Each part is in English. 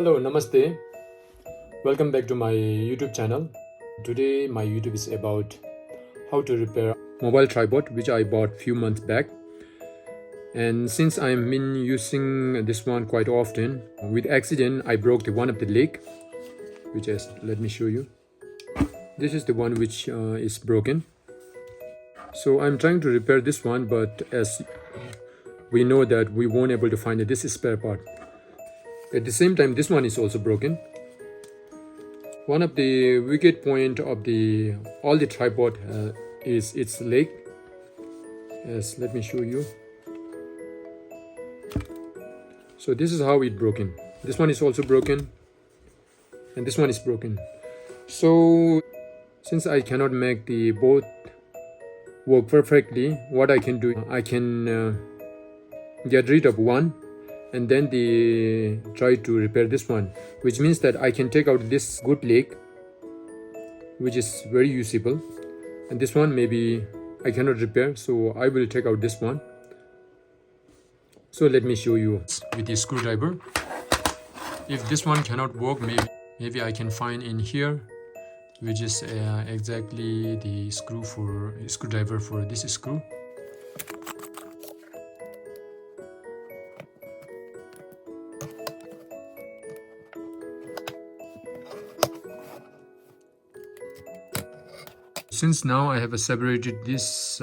Hello, namaste. Welcome back to my YouTube channel. Today my YouTube is about how to repair mobile tripod which I bought few months back. And since I've been using this one quite often, with accident I broke one of the leg, which is, let me show you. This is the one which is broken. So I'm trying to repair this one, but as we know that we won't able to find this spare part. At the same time, this one is also broken. One of the weakest point of all the tripod is its leg. Yes, let me show you. So this is how it broken. This one is also broken, and this one is broken. So since I cannot make the both work perfectly, what I can do, I can get rid of one and then try to repair this one, which means that I can take out this good leg, which is very usable, and this one maybe I cannot repair, so I will take out this one. So let me show you with the screwdriver. If this one cannot work, maybe I can find in here, which is exactly the screwdriver for this screw. Since now I have separated this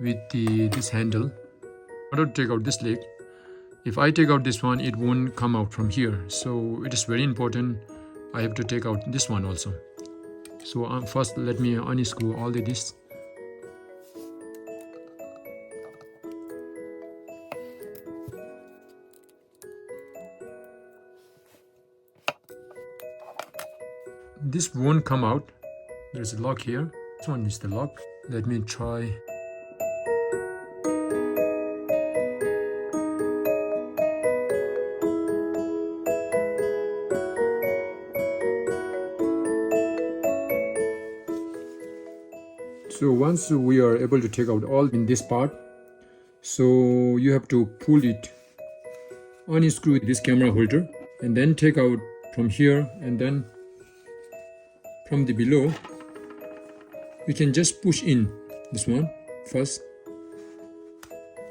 with this handle, I don't take out this leg. If I take out this one, it won't come out from here. So it is very important. I have to take out this one also. So first let me unscrew all the discs. This won't come out. There's a lock here. This one is the lock. Let me try. So once we are able to take out all in this part, so you have to pull it, unscrew this camera holder, and then take out from here, and then from the below you can just push in this one first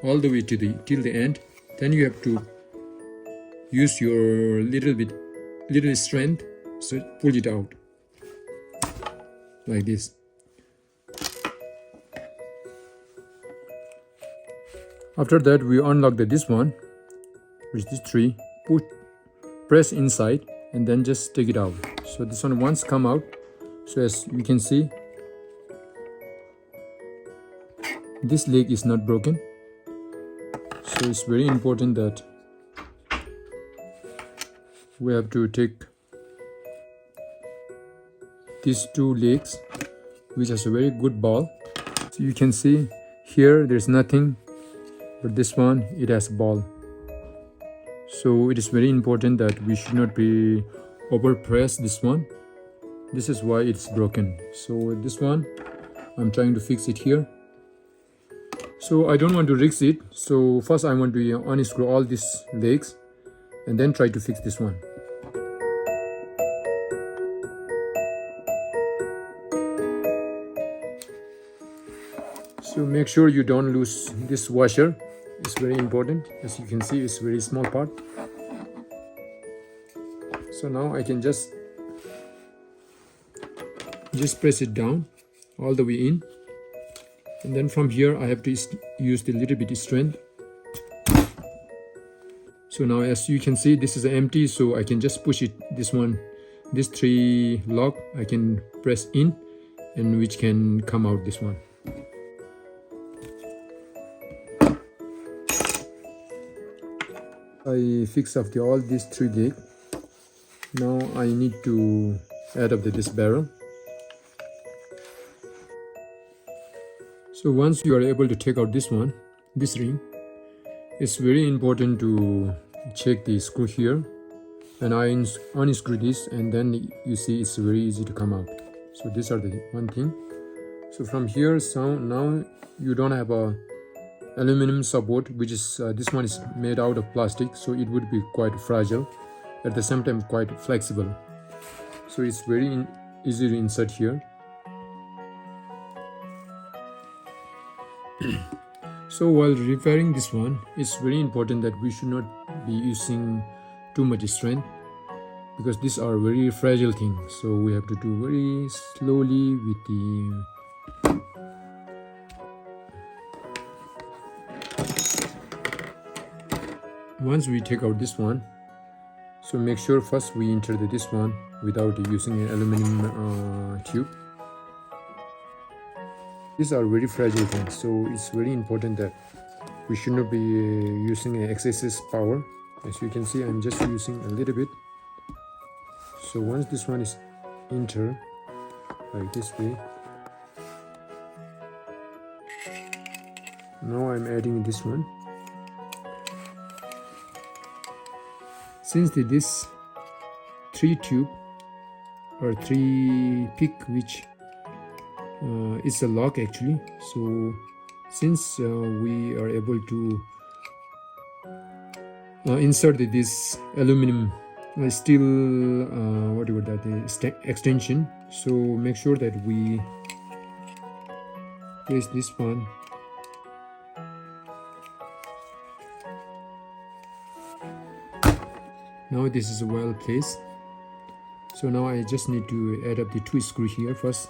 all the way to till the end. Then you have to use your little strength, so pull it out like this. After that, we unlock this one, which is 3. Press inside and then just take it out. So this one once come out. So as you can see, this leg is not broken. So it's very important that we have to take these 2 legs, which has a very good ball. So you can see here there's nothing, but this one, it has a ball. So it is very important that we should not be overpress this one. This is why it's broken. So this one, I'm trying to fix it here. So I don't want to risk it. So first I want to unscrew all these legs and then try to fix this one. So make sure you don't lose this washer. It's very important. As you can see, it's a very small part. So now I can just press it down all the way in, and then from here I have to use the little bit of strength. So now as you can see, this is empty, so I can just push it, this 3 lock I can press in, and which can come out this one. I fixed up all these 3 legs. Now I need to add up this barrel. So once you are able to take out this ring, it's very important to check the screw here, and I unscrew this, and then you see it's very easy to come out. So these are the one thing. So from here, so now you don't have a aluminum support, which is this one is made out of plastic, so it would be quite fragile. at the same time quite flexible. So it's very easy to insert here. So while repairing this one, it's very important that we should not be using too much strength, because these are very fragile things. So we have to do very slowly with the once we take out this one. So make sure first we insert this one without using an aluminum tube. These are very fragile things, so it's very important that we should not be using excessive power. As you can see, I'm just using a little bit. So once this one is entered like this way, now I'm adding this one. Since this 3 tube or 3 pick, which is a lock actually, so since we are able to insert this aluminum steel whatever that extension, so make sure that we place this one now. This is well placed. So now I just need to add up the 2 screws here first.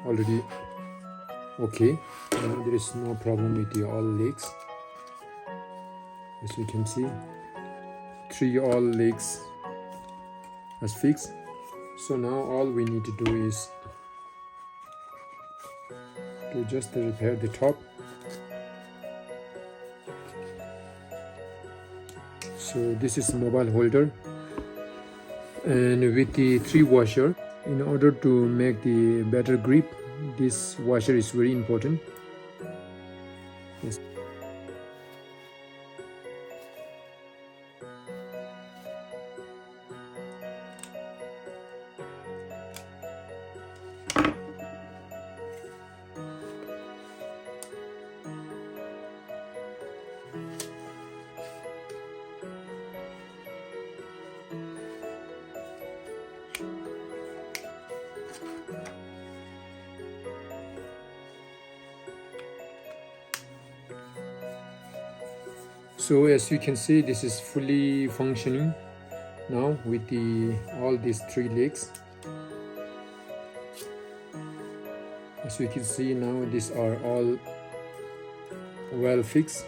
Already okay. Now there is no problem with the all legs. As you can see, 3 all legs as fixed. So now all we need to do is to just repair the top. So this is mobile holder, and with the 3 washer, in order to make the better grip, this washer is very important. Yes. So as you can see, this is fully functioning now with all these 3 legs. As you can see now, these are all well fixed.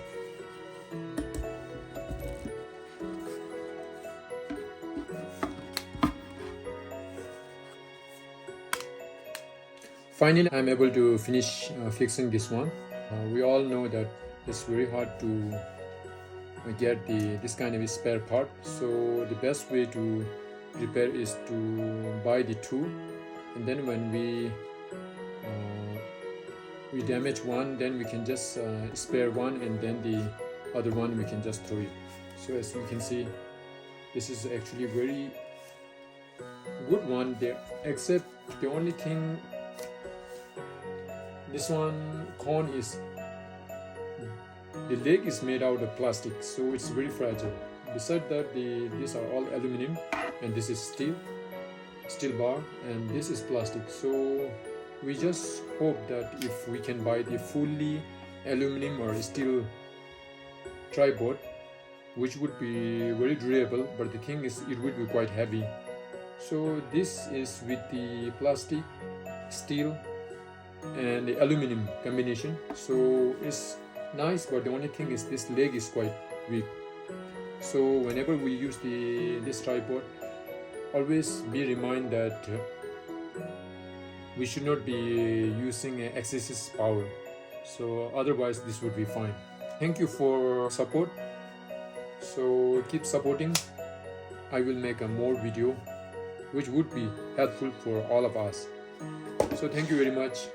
Finally, I'm able to finish fixing this one. We all know that it's very hard to get this kind of a spare part, so the best way to repair is to buy the 2, and then when we damage one, then we can just spare one, and then the other one we can just throw it. So as you can see, this is actually very good one there, except the only thing, this one cone is, the leg is made out of plastic, so it's very fragile. Besides that, these are all aluminum, and this is steel bar, and this is plastic. So we just hope that if we can buy the fully aluminum or steel tripod, which would be very durable, but the thing is it would be quite heavy. So this is with the plastic, steel and the aluminum combination, so it's nice, but the only thing is this leg is quite weak. So whenever we use this tripod, always be reminded that we should not be using excessive power, so otherwise this would be fine. Thank you for support, so keep supporting. I will make a more video which would be helpful for all of us. So thank you very much.